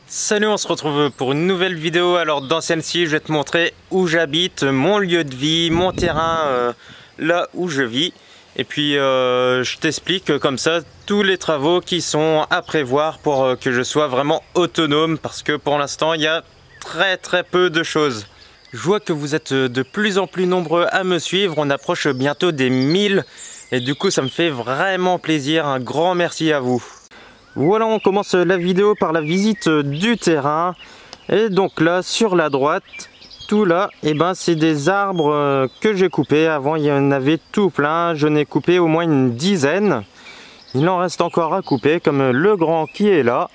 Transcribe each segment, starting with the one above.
Salut, on se retrouve pour une nouvelle vidéo. Alors dans celle-ci, je vais te montrer où j'habite, mon lieu de vie, mon terrain, là où je vis. Et puis je t'explique comme ça tous les travaux qui sont à prévoir pour que je sois vraiment autonome. Parce que pour l'instant, il y a très peu de choses. Je vois que vous êtes de plus en plus nombreux à me suivre. On approche bientôt des 1000. Et du coup, ça me fait vraiment plaisir. Un grand merci à vous. Voilà, on commence la vidéo par la visite du terrain. Et donc là, sur la droite, tout là, et ben c'est des arbres que j'ai coupés. Avant, il y en avait tout plein. Je n'ai coupé au moins une dizaine. Il en reste encore à couper, comme le grand qui est là.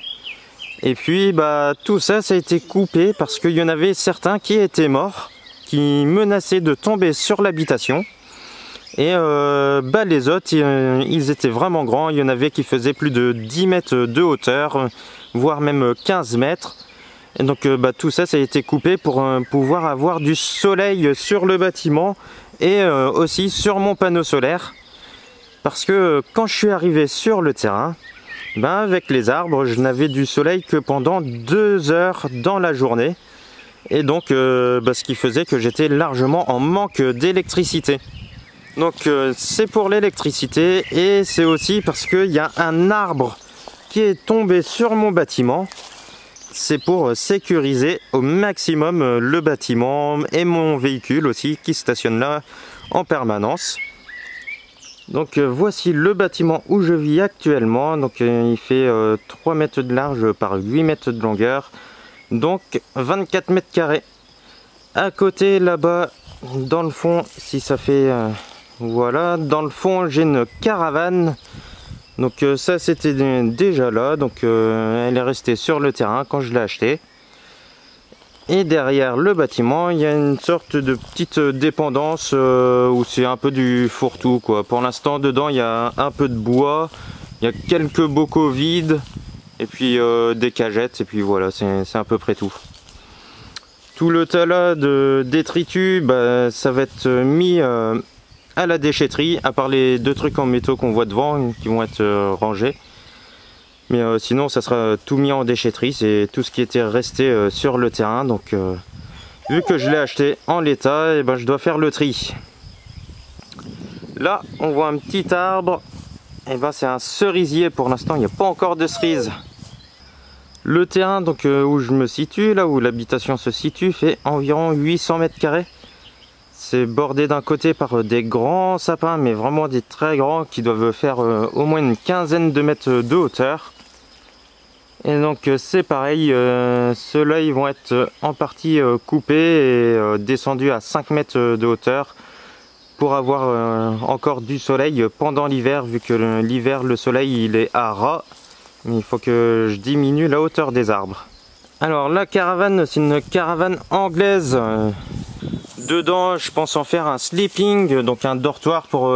Et puis, bah, tout ça, ça a été coupé parce qu'il y en avait certains qui étaient morts, qui menaçaient de tomber sur l'habitation. Et bah, les autres, ils étaient vraiment grands. Il y en avait qui faisaient plus de 10 mètres de hauteur, voire même 15 mètres. Et donc bah, tout ça, ça a été coupé pour pouvoir avoir du soleil sur le bâtiment et aussi sur mon panneau solaire. Parce que quand je suis arrivé sur le terrain, ben, avec les arbres, je n'avais du soleil que pendant 2 heures dans la journée. Et donc bah, ce qui faisait que j'étais largement en manque d'électricité. Donc c'est pour l'électricité et c'est aussi parce qu'il y a un arbre qui est tombé sur mon bâtiment. C'est pour sécuriser au maximum le bâtiment et mon véhicule aussi qui stationne là en permanence. Donc voici le bâtiment où je vis actuellement. Donc il fait 3 mètres de large par 8 mètres de longueur. Donc 24 mètres carrés. À côté là-bas, dans le fond, si ça fait... voilà, dans le fond j'ai une caravane. Donc ça c'était déjà là, donc elle est restée sur le terrain quand je l'ai acheté. Et derrière le bâtiment il y a une sorte de petite dépendance où c'est un peu du fourre-tout quoi. Pour l'instant dedans il y a un peu de bois, il y a quelques bocaux vides et puis des cagettes et puis voilà, c'est à peu près tout. Tout le tas là de détritus, bah, ça va être mis à la déchetterie, à part les 2 trucs en métaux qu'on voit devant qui vont être rangés. Mais sinon ça sera tout mis en déchetterie, c'est tout ce qui était resté sur le terrain. Donc vu que je l'ai acheté en l'état, et ben, je dois faire le tri. Là on voit un petit arbre, et ben, c'est un cerisier. Pour l'instant il n'y a pas encore de cerises. Le terrain donc où je me situe, là où l'habitation se situe, fait environ 800 mètres carrés. C'est bordé d'un côté par des grands sapins, mais vraiment des très grands, qui doivent faire au moins une quinzaine de mètres de hauteur. Et donc c'est pareil, ceux-là ils vont être en partie coupés et descendus à 5 mètres de hauteur pour avoir encore du soleil pendant l'hiver, vu que l'hiver le soleil il est à ras. Mais il faut que je diminue la hauteur des arbres. Alors la caravane, c'est une caravane anglaise. Dedans, je pense en faire un sleeping, donc un dortoir pour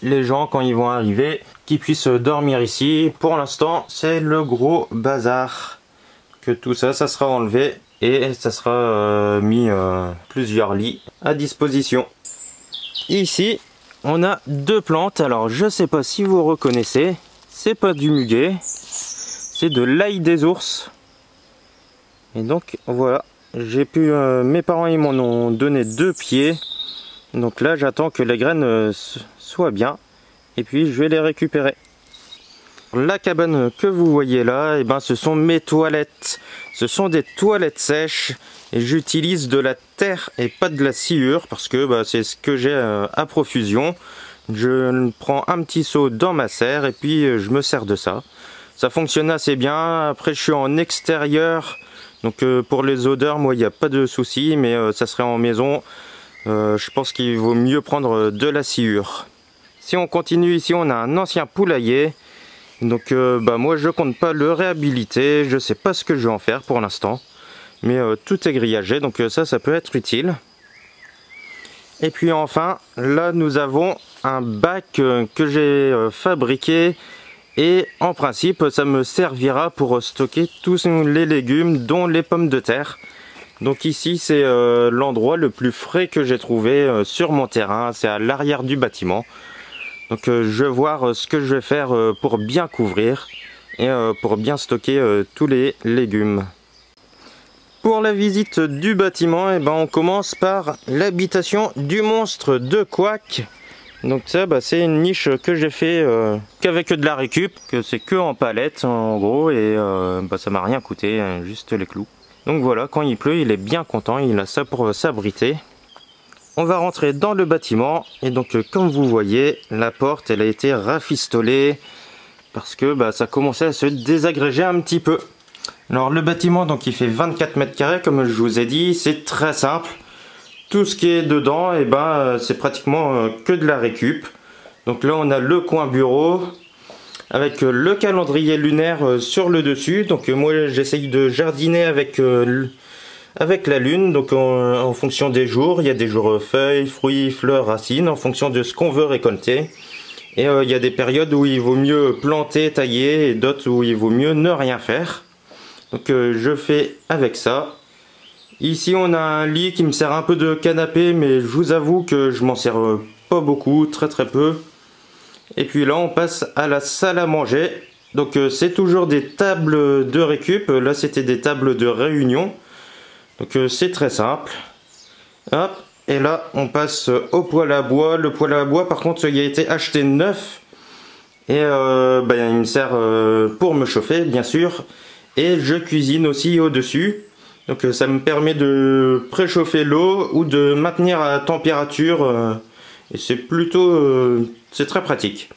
les gens quand ils vont arriver, qui puissent dormir ici. Pour l'instant, c'est le gros bazar. Que tout ça, ça sera enlevé et ça sera mis plusieurs lits à disposition. Ici, on a 2 plantes. Alors, je sais pas si vous reconnaissez, c'est pas du muguet, c'est de l'ail des ours. Et donc, voilà. J'ai pu, mes parents ils m'en ont donné 2 pieds. Donc là j'attends que les graines soient bien. Et puis je vais les récupérer. La cabane que vous voyez là, et ben, ce sont mes toilettes. Ce sont des toilettes sèches. Et j'utilise de la terre et pas de la sciure. Parce que bah, c'est ce que j'ai à profusion. Je prends un petit seau dans ma serre et puis je me sers de ça. Ça fonctionne assez bien. Après je suis en extérieur. Donc pour les odeurs, moi il n'y a pas de souci, mais ça serait en maison. Je pense qu'il vaut mieux prendre de la sciure. Si on continue ici, on a un ancien poulailler. Donc bah, moi je compte pas le réhabiliter, je sais pas ce que je vais en faire pour l'instant. Mais tout est grillagé, donc ça peut être utile. Et puis enfin, là nous avons un bac que j'ai fabriqué. Et en principe, ça me servira pour stocker tous les légumes, dont les pommes de terre. Donc ici, c'est l'endroit le plus frais que j'ai trouvé sur mon terrain. C'est à l'arrière du bâtiment. Donc je vais voir ce que je vais faire pour bien couvrir et pour bien stocker tous les légumes. Pour la visite du bâtiment, eh ben, on commence par l'habitation du monstre de Quack. Donc ça, c'est une niche que j'ai fait qu'avec de la récup, que c'est que en palette en gros, et ça m'a rien coûté, juste les clous. Donc voilà, quand il pleut, il est bien content, il a ça pour s'abriter. On va rentrer dans le bâtiment, et donc comme vous voyez, la porte elle a été rafistolée, parce que ça commençait à se désagréger un petit peu. Alors le bâtiment, donc il fait 24 mètres carrés, comme je vous ai dit, c'est très simple. Tout ce qui est dedans, c'est pratiquement que de la récup. Donc là on a le coin bureau, avec le calendrier lunaire sur le dessus. Donc moi j'essaye de jardiner avec la lune, donc en fonction des jours. Il y a des jours feuilles, fruits, fleurs, racines, en fonction de ce qu'on veut récolter. Et il y a des périodes où il vaut mieux planter, tailler, et d'autres où il vaut mieux ne rien faire. Donc je fais avec ça. Ici on a un lit qui me sert un peu de canapé, mais je vous avoue que je m'en sers pas beaucoup, très peu. Et puis là on passe à la salle à manger. Donc c'est toujours des tables de récup, là c'était des tables de réunion. Donc c'est très simple. Hop, et là on passe au poêle à bois. Le poêle à bois par contre il a été acheté neuf. Et il me sert pour me chauffer bien sûr. Et je cuisine aussi au-dessus. Donc ça me permet de préchauffer l'eau ou de maintenir à température. Et c'est plutôt... c'est très pratique.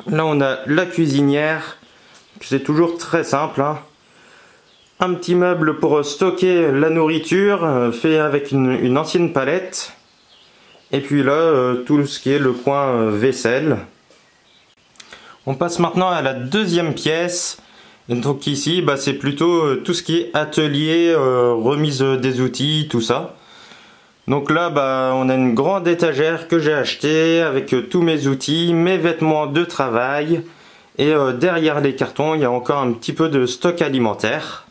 Là on a la cuisinière. C'est toujours très simple. Un petit meuble pour stocker la nourriture, fait avec une ancienne palette. Et puis là, tout ce qui est le coin vaisselle. On passe maintenant à la deuxième pièce. Et donc ici, c'est plutôt tout ce qui est atelier, remise des outils, tout ça. Donc là, on a une grande étagère que j'ai achetée avec tous mes outils, mes vêtements de travail. Et derrière les cartons, il y a encore un petit peu de stock alimentaire.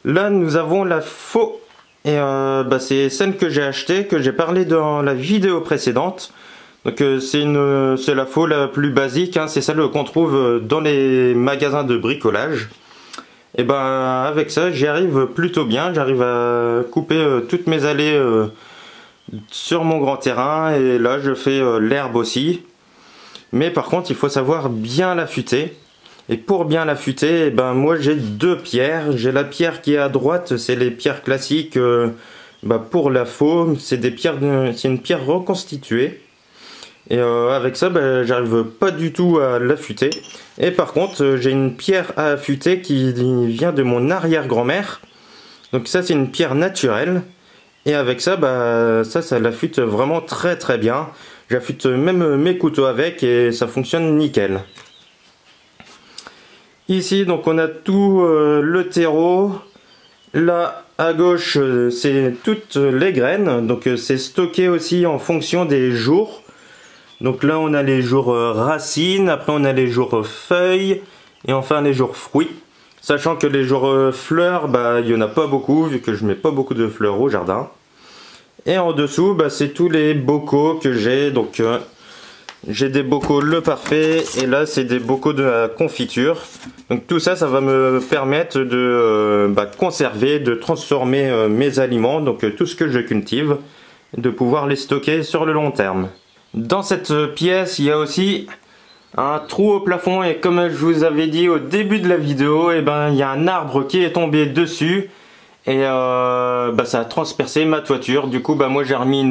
Là, nous avons la faux. Et c'est celle que j'ai achetée, que j'ai parlé dans la vidéo précédente. Donc c'est la faux la plus basique, c'est celle qu'on trouve dans les magasins de bricolage. Et avec ça j'y arrive plutôt bien, j'arrive à couper toutes mes allées sur mon grand terrain, et là je fais l'herbe aussi. Mais par contre il faut savoir bien l'affûter. Et pour bien l'affûter, moi j'ai deux pierres. J'ai la pierre qui est à droite, c'est les pierres classiques pour la faux, c'est une pierre reconstituée. Et avec ça, j'arrive pas du tout à l'affûter. Et par contre, j'ai une pierre à affûter qui vient de mon arrière-grand-mère. Donc ça, c'est une pierre naturelle. Et avec ça, ça l'affûte vraiment très bien. J'affûte même mes couteaux avec et ça fonctionne nickel. Ici, donc on a tout le terreau. Là, à gauche, c'est toutes les graines. Donc c'est stocké aussi en fonction des jours. Donc là on a les jours racines, après on a les jours feuilles, et enfin les jours fruits. Sachant que les jours fleurs, il n'y en a pas beaucoup, vu que je mets pas beaucoup de fleurs au jardin. Et en dessous, c'est tous les bocaux que j'ai. Donc j'ai des bocaux le parfait, et là c'est des bocaux de la confiture. Donc tout ça, ça va me permettre de conserver, de transformer mes aliments, donc tout ce que je cultive, de pouvoir les stocker sur le long terme. Dans cette pièce, il y a aussi un trou au plafond, et comme je vous avais dit au début de la vidéo, il y a un arbre qui est tombé dessus, et ça a transpercé ma toiture. Du coup, moi j'ai remis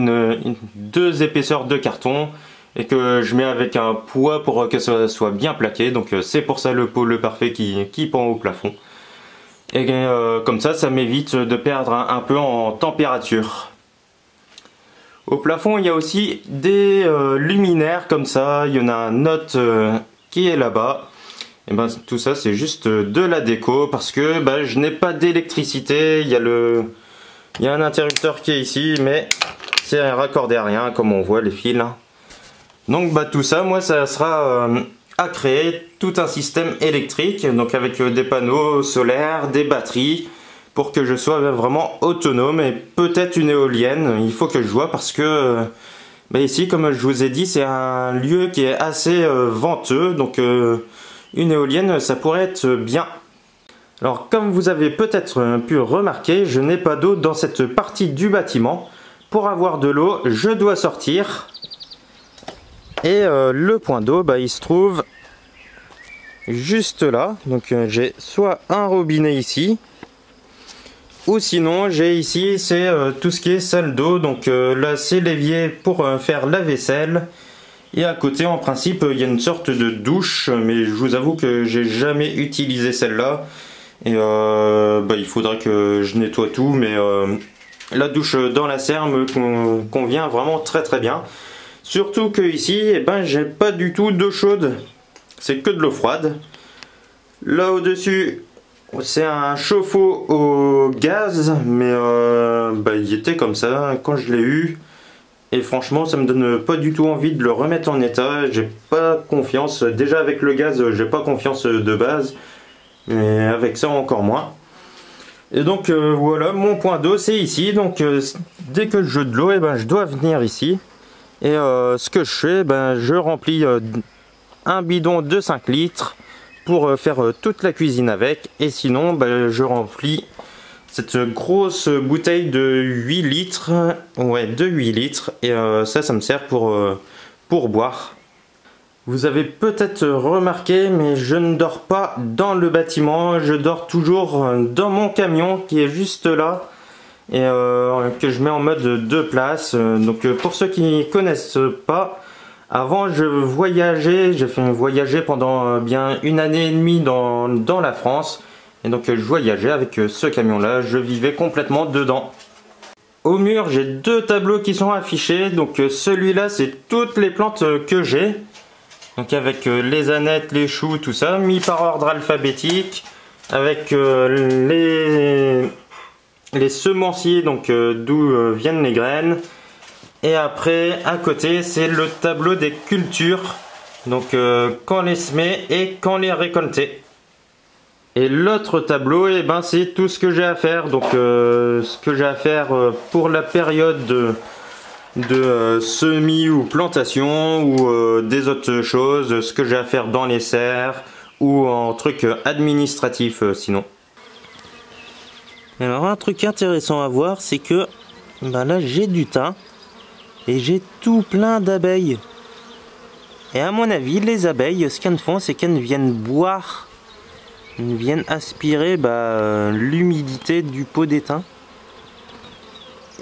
deux épaisseurs de carton, et que je mets avec un poids pour que ça soit bien plaqué. Donc c'est pour ça le pot le parfait qui pend au plafond. Et comme ça m'évite de perdre un peu en température. Au plafond, il y a aussi des luminaires comme ça. Il y en a un autre qui est là-bas. Et tout ça, c'est juste de la déco parce que je n'ai pas d'électricité. Il y a un interrupteur qui est ici, mais c'est raccordé à rien, comme on voit les fils. Donc tout ça, moi, ça sera à créer tout un système électrique, donc avec des panneaux solaires, des batteries, pour que je sois vraiment autonome, et peut-être une éolienne. Il faut que je vois parce que ici, comme je vous ai dit, c'est un lieu qui est assez venteux, donc une éolienne ça pourrait être bien. Alors comme vous avez peut-être pu remarquer, je n'ai pas d'eau dans cette partie du bâtiment. Pour avoir de l'eau, je dois sortir. Et le point d'eau, il se trouve juste là. Donc j'ai soit un robinet ici, ou sinon j'ai ici c'est tout ce qui est salle d'eau. Donc là c'est l'évier pour faire la vaisselle. Et à côté en principe il y a une sorte de douche, mais je vous avoue que j'ai jamais utilisé celle-là. Et il faudra que je nettoie tout, mais la douche dans la serre me convient vraiment très très bien. Surtout que ici, j'ai pas du tout d'eau chaude, c'est que de l'eau froide. Là au-dessus, c'est un chauffe-eau au gaz, mais il était comme ça quand je l'ai eu. Et franchement, ça me donne pas du tout envie de le remettre en état. J'ai pas confiance. Déjà avec le gaz, j'ai pas confiance de base. Mais avec ça encore moins. Et donc voilà, mon point d'eau c'est ici. Donc dès que je veux de l'eau, je dois venir ici. Et ce que je fais, je remplis un bidon de 5 litres pour faire toute la cuisine avec. Et sinon je remplis cette grosse bouteille de 8 litres. Ouais, de 8 litres. Et ça me sert pour boire. Vous avez peut-être remarqué, mais je ne dors pas dans le bâtiment, je dors toujours dans mon camion qui est juste là et que je mets en mode 2 places. Donc pour ceux qui ne connaissent pas, avant je voyageais, j'ai fait voyager pendant bien 1 année et demie dans la France. Et donc je voyageais avec ce camion là, je vivais complètement dedans. Au mur j'ai 2 tableaux qui sont affichés, donc celui-là c'est toutes les plantes que j'ai. Donc avec les anettes, les choux, tout ça, mis par ordre alphabétique, avec les semenciers, donc d'où viennent les graines. Et après, à côté, c'est le tableau des cultures, donc quand les semer et quand les récolter. Et l'autre tableau, c'est tout ce que j'ai à faire, donc ce que j'ai à faire pour la période de semis ou plantation ou des autres choses, ce que j'ai à faire dans les serres ou en truc administratif sinon. Alors un truc intéressant à voir, c'est que là j'ai du thym et j'ai tout plein d'abeilles. Et à mon avis les abeilles, ce qu'elles font, c'est qu'elles viennent boire, elles viennent aspirer l'humidité du pot d'étain.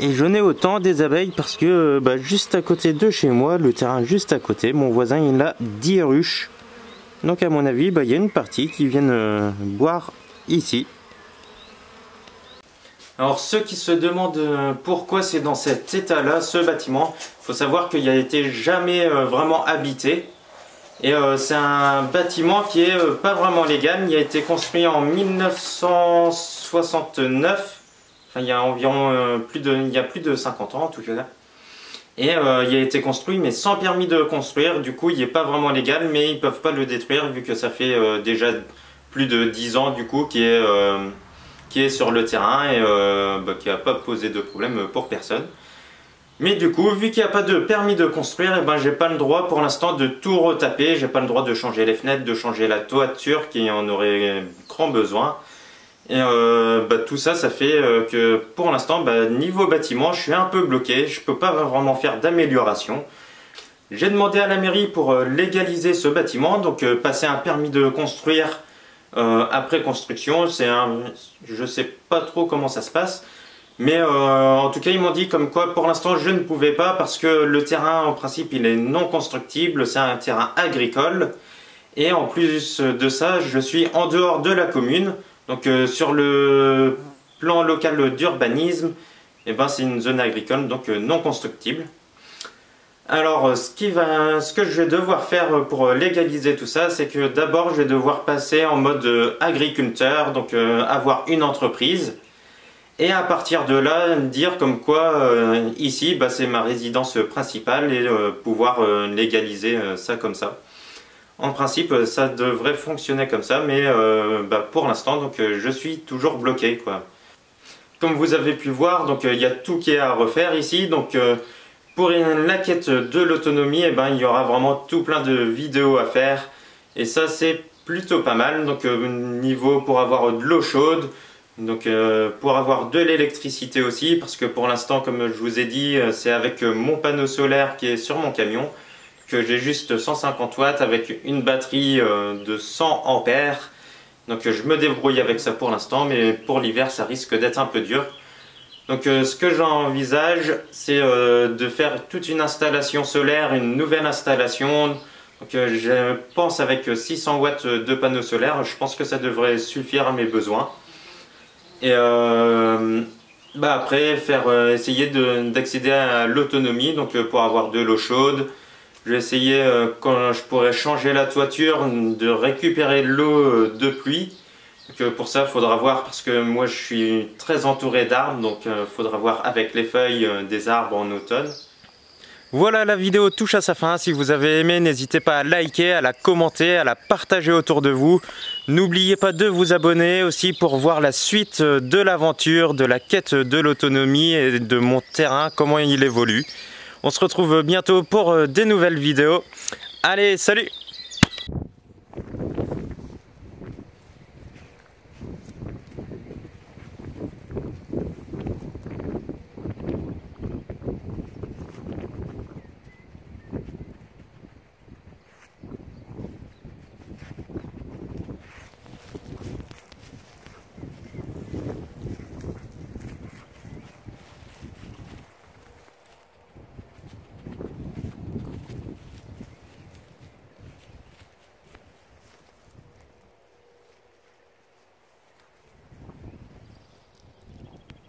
Et je n'ai autant des abeilles parce que juste à côté de chez moi, le terrain juste à côté, mon voisin il a 10 ruches. Donc à mon avis, il y a une partie qui viennent boire ici. Alors ceux qui se demandent pourquoi c'est dans cet état là, ce bâtiment, il faut savoir qu'il n'a été jamais vraiment habité. Et c'est un bâtiment qui est pas vraiment légal, il a été construit en 1969. Il y a environ plus de 50 ans en tout cas. Et il a été construit mais sans permis de construire. Du coup il n'est pas vraiment légal, mais ils ne peuvent pas le détruire vu que ça fait déjà plus de 10 ans du coup qui est sur le terrain et qui n'a pas posé de problème pour personne. Mais du coup vu qu'il n'y a pas de permis de construire, j'ai pas le droit pour l'instant de tout retaper. J'ai pas le droit de changer les fenêtres, de changer la toiture qui en aurait grand besoin. Et tout ça, ça fait que pour l'instant, niveau bâtiment, je suis un peu bloqué. Je peux pas vraiment faire d'amélioration. J'ai demandé à la mairie pour légaliser ce bâtiment, donc passer un permis de construire après construction. Je sais pas trop comment ça se passe, mais en tout cas, ils m'ont dit comme quoi pour l'instant je ne pouvais pas parce que le terrain en principe il est non constructible. C'est un terrain agricole et en plus de ça, je suis en dehors de la commune. Donc sur le plan local d'urbanisme, c'est une zone agricole, donc non constructible. Alors ce que je vais devoir faire pour légaliser tout ça, c'est que d'abord je vais devoir passer en mode agriculteur, donc avoir une entreprise. Et à partir de là, dire comme quoi ici c'est ma résidence principale et pouvoir légaliser ça comme ça. En principe, ça devrait fonctionner comme ça, mais pour l'instant, donc je suis toujours bloqué, quoi. Comme vous avez pu voir, donc il y a tout qui est à refaire ici. Donc pour la quête de l'autonomie, il y aura vraiment tout plein de vidéos à faire. Et ça, c'est plutôt pas mal. Donc niveau pour avoir de l'eau chaude, donc pour avoir de l'électricité aussi, parce que pour l'instant, comme je vous ai dit, c'est avec mon panneau solaire qui est sur mon camion, que j'ai juste 150 watts avec une batterie de 100 ampères. Donc je me débrouille avec ça pour l'instant, mais pour l'hiver ça risque d'être un peu dur. Donc ce que j'envisage, c'est de faire toute une installation solaire, une nouvelle installation. Donc je pense avec 600 watts de panneaux solaires, je pense que ça devrait suffire à mes besoins. Et après essayer d'accéder à l'autonomie, donc pour avoir de l'eau chaude. Je vais essayer, quand je pourrai changer la toiture, de récupérer l'eau de pluie. Donc, pour ça, il faudra voir, parce que moi je suis très entouré d'arbres, donc il faudra voir avec les feuilles des arbres en automne. Voilà, la vidéo touche à sa fin. Si vous avez aimé, n'hésitez pas à liker, à la commenter, à la partager autour de vous. N'oubliez pas de vous abonner aussi pour voir la suite de l'aventure, de la quête de l'autonomie et de mon terrain, comment il évolue. On se retrouve bientôt pour des nouvelles vidéos. Allez, salut!